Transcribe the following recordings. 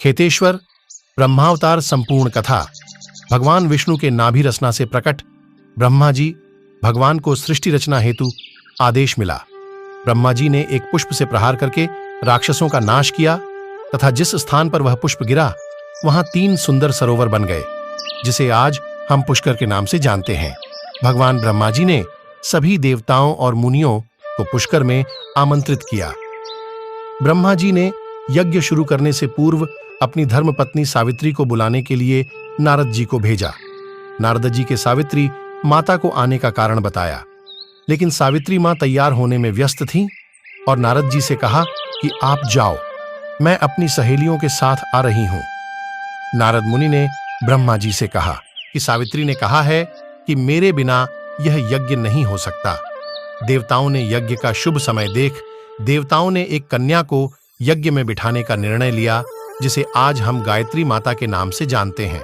खेतेश्वर ब्रह्मावतार संपूर्ण कथा। भगवान विष्णु के नाभि रचना से प्रकट ब्रह्मा जी भगवान को सृष्टि रचना हेतु आदेश मिला। ब्रह्मा जी ने एक पुष्प से प्रहार करके राक्षसों का नाश किया तथा जिस स्थान पर वह पुष्प गिरा वहां 3 सुंदर सरोवर बन गए, जिसे आज हम पुष्कर के नाम से जानते हैं। भगवान ब्रह्मा जी ने सभी देवताओं और मुनियों को पुष्कर में आमंत्रित किया। ब्रह्मा जी ने यज्ञ शुरू करने से पूर्व अपनी धर्मपत्नी सावित्री को बुलाने के लिए नारद जी को भेजा। नारद जी के सावित्री माता को आने का कारण बताया, लेकिन सावित्री मां तैयार होने में व्यस्त थीं और नारद जी से कहा कि आप जाओ, मैं अपनी सहेलियों के साथ आ रही हूं। नारद मुनि ने ब्रह्मा जी से कहा कि सावित्री ने कहा है कि मेरे बिना यह यज्ञ नहीं हो सकता। देवताओं ने यज्ञ का शुभ समय देख देवताओं ने एक कन्या को यज्ञ में बिठाने का निर्णय लिया, जिसे आज हम गायत्री माता के नाम से जानते हैं।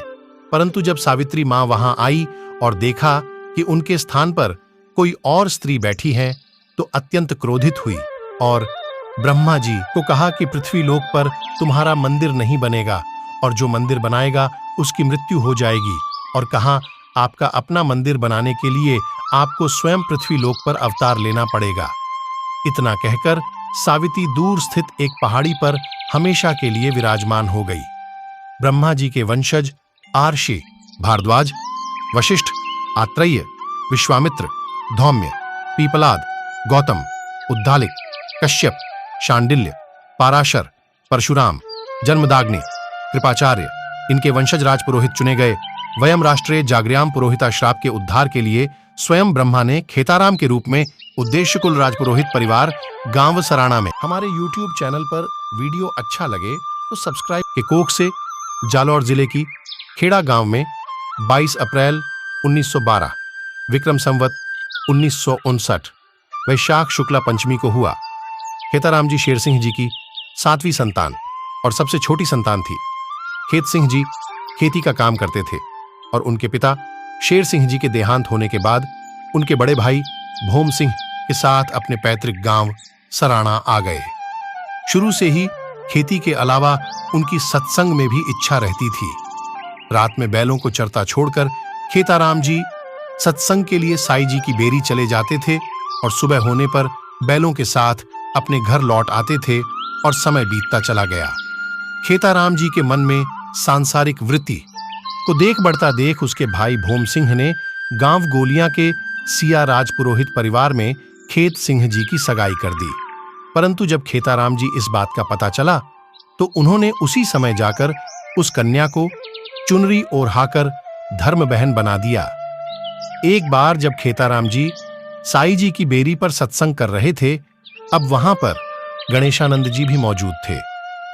परंतु जब सावित्री मां वहां आई और देखा कि उनके स्थान पर कोई और स्त्री बैठी है तो अत्यंत क्रोधित हुई और ब्रह्मा जी को कहा कि पृथ्वी लोक पर तुम्हारा मंदिर नहीं बनेगा और जो मंदिर बनाएगा उसकी मृत्यु हो जाएगी, और कहा आपका अपना मंदिर बनाने के लिए आपको स्वयं पृथ्वी लोक पर अवतार लेना पड़ेगा। इतना कहकर सावित्री दूर स्थित एक पहाड़ी पर हमेशा के लिए विराजमान हो गई। ब्रह्मा जी के वंशज आर्षि, भारद्वाज, वशिष्ठ, आत्रेय, विश्वामित्र, धौम्य, पीपलाद, गौतम, उद्दालिक, कश्यप, शांडिल्य, पाराशर, परशुराम, जन्मदाग्नि, कृपाचार्य इनके वंशज राजपुरोहित चुने गए। वयम राष्ट्रे जागृयाम पुरोहिता श्राप के उद्धार के लिए स्वयं ब्रह्मा ने खेताराम के रूप में उद्देश्य कुल राजपुरोहित परिवार गांव सराणा में। हमारे YouTube चैनल पर वीडियो अच्छा लगे तो सब्सक्राइब। के कोख से जालौर जिले की खेड़ा गांव में 22 अप्रैल 1912 विक्रम संवत 1959 वैशाख शुक्ला पंचमी को हुआ। खेताराम जी शेर सिंह जी की 7वीं संतान और सबसे छोटी संतान थी। खेत सिंह जी खेती का काम करते थे और उनके पिता शेर सिंह जी के देहांत होने के बाद उनके बड़े भाई भोम सिंह के साथ अपने पैतृक गांव सराणा आ गए। शुरू से ही खेती के अलावा उनकी सत्संग में भी इच्छा रहती थी। रात में बैलों को चरता छोड़कर खेताराम जी सत्संग के लिए साई जी की बेरी चले जाते थे और सुबह होने पर बैलों के साथ अपने घर लौट आते थे और समय बीतता चला गया। खेताराम जी के मन में सांसारिक वृत्ति को देख बढ़ता देख उसके भाई भोम सिंह ने गांव गोलियां के सिया राजपुरोहित परिवार में खेत सिंह जी की सगाई कर दी। परंतु जब खेताराम जी इस बात का पता चला तो उन्होंने उसी समय जाकर उस कन्या को चुनरी ओढ़ाकर धर्म बहन बना दिया। एक बार जब खेताराम जी साई जी की बेरी पर सत्संग कर रहे थे, अब वहां पर गणेशानंद जी भी मौजूद थे।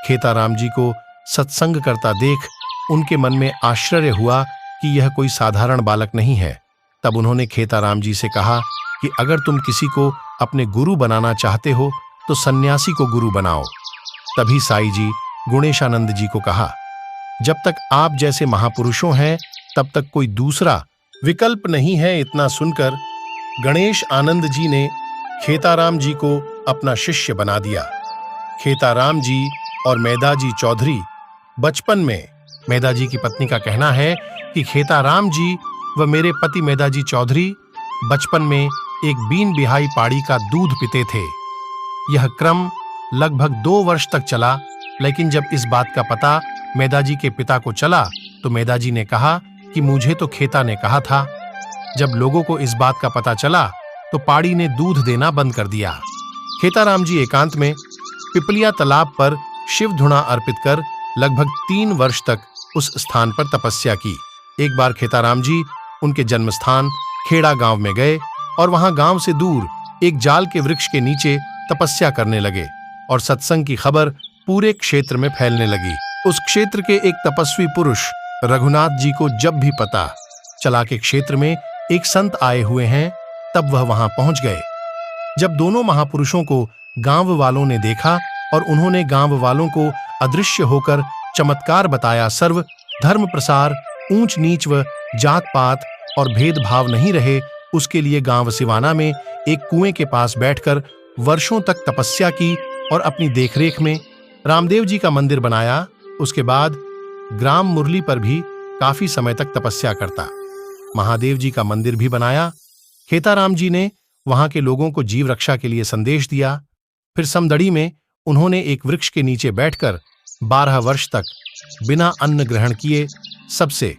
खेताराम जी को सत्संग करता देख उनके मन में आश्चर्य हुआ कि यह कोई साधारण बालक नहीं है। तब उन्होंने खेताराम जी से कहा कि अगर तुम किसी को अपने गुरु बनाना चाहते हो तो सन्यासी को गुरु बनाओ। तभी साई जी गुणेशानंद जी को कहा, जब तक आप जैसे महापुरुषों हैं तब तक कोई दूसरा विकल्प नहीं है। इतना सुनकर गणेश आनंद जी ने खेताराम जी को अपना शिष्य बना दिया। खेताराम जी और मैदाजी चौधरी बचपन में, मैदाजी की पत्नी का कहना है कि खेताराम जी व मेरे पति मैदाजी चौधरी बचपन में एक बीन बिहाई पाड़ी का दूध पीते थे। यह क्रम लगभग 2 वर्ष तक चला, लेकिन जब इस बात का पता मैदाजी के पिता को चला तो मैदाजी ने कहा कि मुझे तो खेता ने कहा था। जब लोगों को इस बात का पता चला तो पाड़ी ने दूध देना बंद कर दिया। खेताराम जी एकांत में पिपलिया तालाब पर शिव धुना अर्पित कर लगभग 3 वर्ष तक उस स्थान पर तपस्या की। एक बार खेताराम जी उनके जन्म स्थान खेड़ा गांव में गए और वहां गांव से दूर एक जाल के वृक्ष के नीचे तपस्या करने लगे और सत्संग की खबर पूरे क्षेत्र में फैलने लगी। उस क्षेत्र के एक तपस्वी पुरुष रघुनाथ जी को जब भी पता चला कि क्षेत्र में एक संत आए हुए हैं, तब वह वहां पहुंच गए। जब दोनों महापुरुषों को गांव वालों ने देखा और उन्होंने गांव वालों को अदृश्य होकर चमत्कार बताया, सर्व धर्म प्रसार, ऊंच नीच व जात पात और भेदभाव नहीं रहे, उसके लिए गांव सिवाना में एक कुएं के पास बैठकर वर्षों तक तपस्या की और अपनी देखरेख में रामदेव जी का मंदिर बनाया उसके बाद ग्राम मुरली पर भी काफी समय तक तपस्या करता। महादेव जी का मंदिर भी बनाया। खेताराम जी ने वहां के लोगों को जीव रक्षा के लिए संदेश दिया। फिर समदड़ी में उन्होंने एक वृक्ष के नीचे बैठकर 12 वर्ष तक बिना अन्न ग्रहण किए सबसे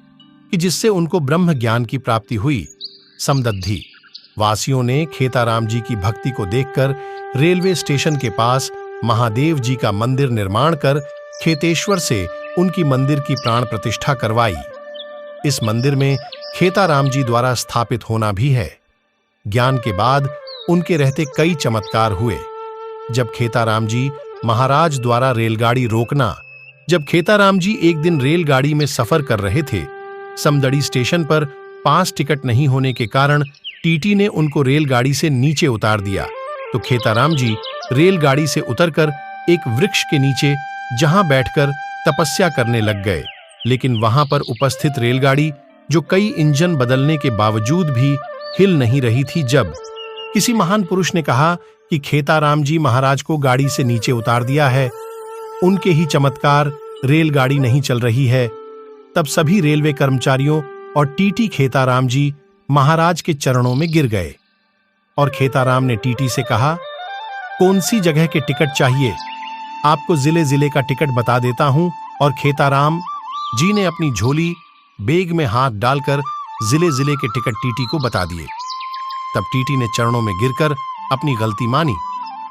कि जिससे उनको ब्रह्म ज्ञान की प्राप्ति हुई। समदद्धि वासियों ने खेताराम जी की भक्ति को देखकर रेलवे स्टेशन के पास महादेव जी का मंदिर निर्माण कर खेतेश्वर से उनकी मंदिर की प्राण प्रतिष्ठा करवाई। इस मंदिर में खेताराम जी द्वारा स्थापित होना भी है। ज्ञान के बाद उनके रहते कई चमत्कार हुए। जब खेताराम जी महाराज द्वारा रेलगाड़ी रोकना, जब खेताराम जी एक दिन रेलगाड़ी में सफर कर रहे थे, समदड़ी स्टेशन पर पास टिकट नहीं होने के कारण टीटी ने उनको रेलगाड़ी से नीचे उतार दिया, तो खेताराम जी रेलगाड़ी से उतरकर एक वृक्ष के नीचे जहां बैठकर तपस्या करने लग गए। लेकिन वहां पर उपस्थित रेलगाड़ी, जो कई इंजन बदलने के बावजूद भी हिल नहीं रही थी, जब किसी महान पुरुष ने कहा कि खेताराम जी महाराज को गाड़ी से नीचे उतार दिया है, उनके ही चमत्कार, रेलगाड़ी नहीं चल रही है, तब सभी रेलवे कर्मचारियों और टीटी खेताराम जी महाराज के चरणों में गिर गए। और खेताराम ने टीटी से कहा, कौन सी जगह के टिकट चाहिए, आपको जिले जिले का टिकट बता देता हूं। और खेताराम जी ने अपनी झोली बैग में हाथ डालकर जिले जिले के टिकट टीटी को बता दिए। तब टीटी ने चरणों में गिरकर अपनी गलती मानी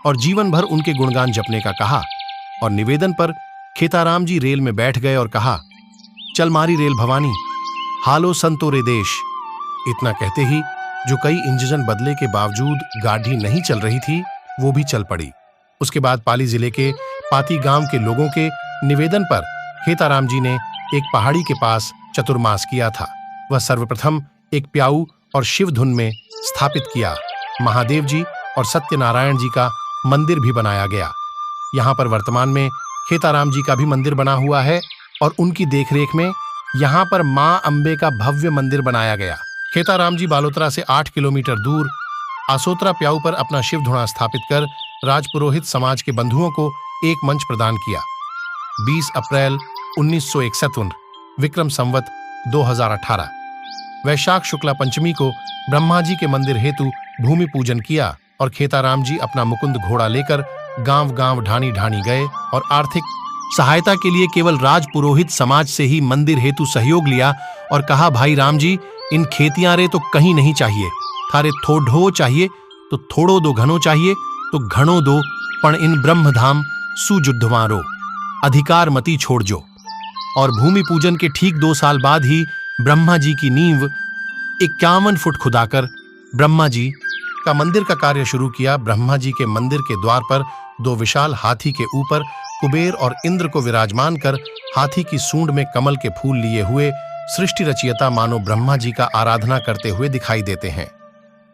और जीवन भर उनके गुणगान जपने का कहा। और निवेदन पर खेताराम जी रेल में बैठ गए और कहा, चल मारी रेल भवानी, हालो संतो रे देश। इतना कहते ही जो कई इंजन बदले के बावजूद गाड़ी नहीं चल रही थी, वो भी चल पड़ी। उसके बाद पाली जिले के पाती गांव के लोगों के निवेदन पर खेताराम जी ने एक पहाड़ी के पास चतुर्मास किया था। वह सर्वप्रथम एक प्याऊ और शिव धुन में स्थापित किया। महादेव जी और सत्यनारायण जी का मंदिर भी बनाया गया। यहाँ पर वर्तमान में खेताराम जी का भी मंदिर बना हुआ है और उनकी देखरेख में यहाँ पर मां अंबे का भव्य मंदिर बनाया गया। खेताराम जी बालोतरा से 8 किलोमीटर दूर आसोतरा प्याऊ पर अपना शिव धुना स्थापित कर राजपुरोहित समाज के बंधुओं को एक मंच प्रदान किया। 20 अप्रैल 1961 विक्रम संवत 2018 वैशाख शुक्ला पंचमी को ब्रह्मा जी के मंदिर हेतु भूमि पूजन किया और खेताराम जी अपना मुकुंद घोड़ा लेकर गांव-गांव ढाणी-ढाणी गए और आर्थिक सहायता के लिए केवल राजपुरोहित समाज से ही मंदिर हेतु सहयोग लिया और कहा, भाई राम जी, इन खेतियां रे तो कहीं नहीं चाहिए, थारे थोड़ो चाहिए तो थोड़ो दो, घनो चाहिए तो घणो दो, पण इन ब्रह्मधाम सुजुद्धवारो, अधिकार मती छोड़ जो। और भूमि पूजन के ठीक 2 साल बाद ही ब्रह्मा जी की नींव 51 फुट खुदाकर ब्रह्मा जी का मंदिर का कार्य शुरू किया। ब्रह्मा जी के मंदिर के द्वार पर 2 विशाल हाथी के ऊपर कुबेर और इंद्र को विराजमान कर हाथी की सूंड में कमल के फूल लिए हुए सृष्टि रचयिता मानो ब्रह्मा जी का आराधना करते हुए दिखाई देते हैं।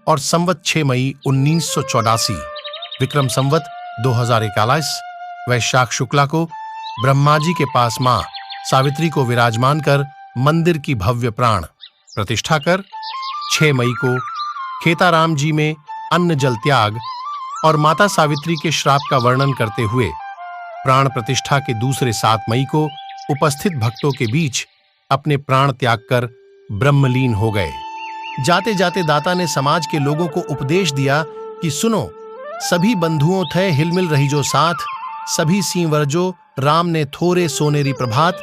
और संवत 6 मई 1984 विक्रम संवत 2041 वैशाख शुक्ला को ब्रह्मा जी के पास मां सावित्री को विराजमान कर मंदिर की भव्य प्राण प्रतिष्ठा कर 6 मई को खेताराम जी में अन्न जल त्याग और माता सावित्री के श्राप का वर्णन करते हुए प्राण प्रतिष्ठा के दूसरे 7 मई को उपस्थित भक्तों के बीच अपने प्राण त्याग कर ब्रह्मलीन हो गए। जाते जाते दाता ने समाज के लोगों को उपदेश दिया कि सुनो, सभी बंधुओं थे हिलमिल रही जो साथ, सभी सींवरजो राम ने थोरे सोनेरी प्रभात,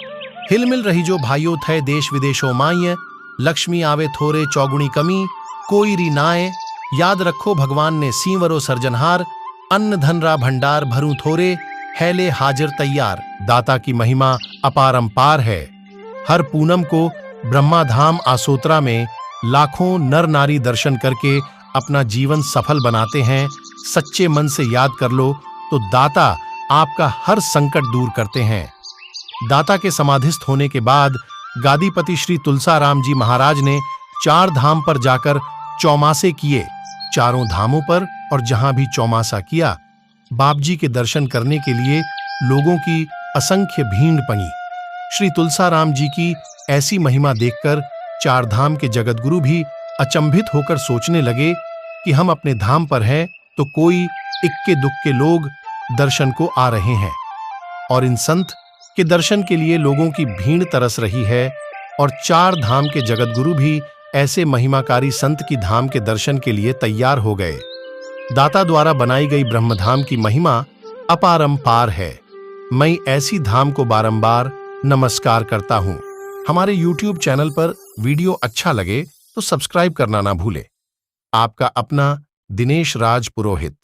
हिलमिल रही जो भाइयों थे देश विदेशों माय, लक्ष्मी आवे थोरे चौगुणी कमी, कोई री नाए, याद रखो भगवान ने सींवरो सर्जनहार, अन्न धन रा भंडार भरूं थोरे, हैले हाजिर तैयार। दाता की महिमा अपारंपार है। हर पूनम को ब्रह्माधाम आसोतरा में लाखों नर नारी दर्शन करके अपना जीवन सफल बनाते हैं। सच्चे मन से याद कर लो तो दाता आपका हर संकट दूर करते हैं। दाता के समाधिस्थ होने के बाद गादीपति श्री तुलसाराम जी महाराज ने 4 धाम पर जाकर चौमासे किए। चारों धामों पर और जहां भी चौमासा किया, बाप जी के दर्शन करने के लिए लोगों की असंख्य भीड़ पड़ी। श्री तुलसाराम जी की ऐसी महिमा देखकर 4 धाम के जगतगुरु भी अचंभित होकर सोचने लगे कि हम अपने धाम पर हैं तो कोई इक्के दुक्के लोग दर्शन को आ रहे हैं और इन संत के दर्शन के लिए लोगों की भीड़ तरस रही है और 4 धाम के जगतगुरु भी ऐसे महिमाकारी संत की धाम के दर्शन के लिए तैयार हो गए। दाता द्वारा बनाई गई ब्रह्मधाम की महिमा अपारंपार है। मैं ऐसी धाम को बारंबार नमस्कार करता हूं। हमारे YouTube चैनल पर वीडियो अच्छा लगे तो सब्सक्राइब करना ना भूलें। आपका अपना दिनेश राज पुरोहित।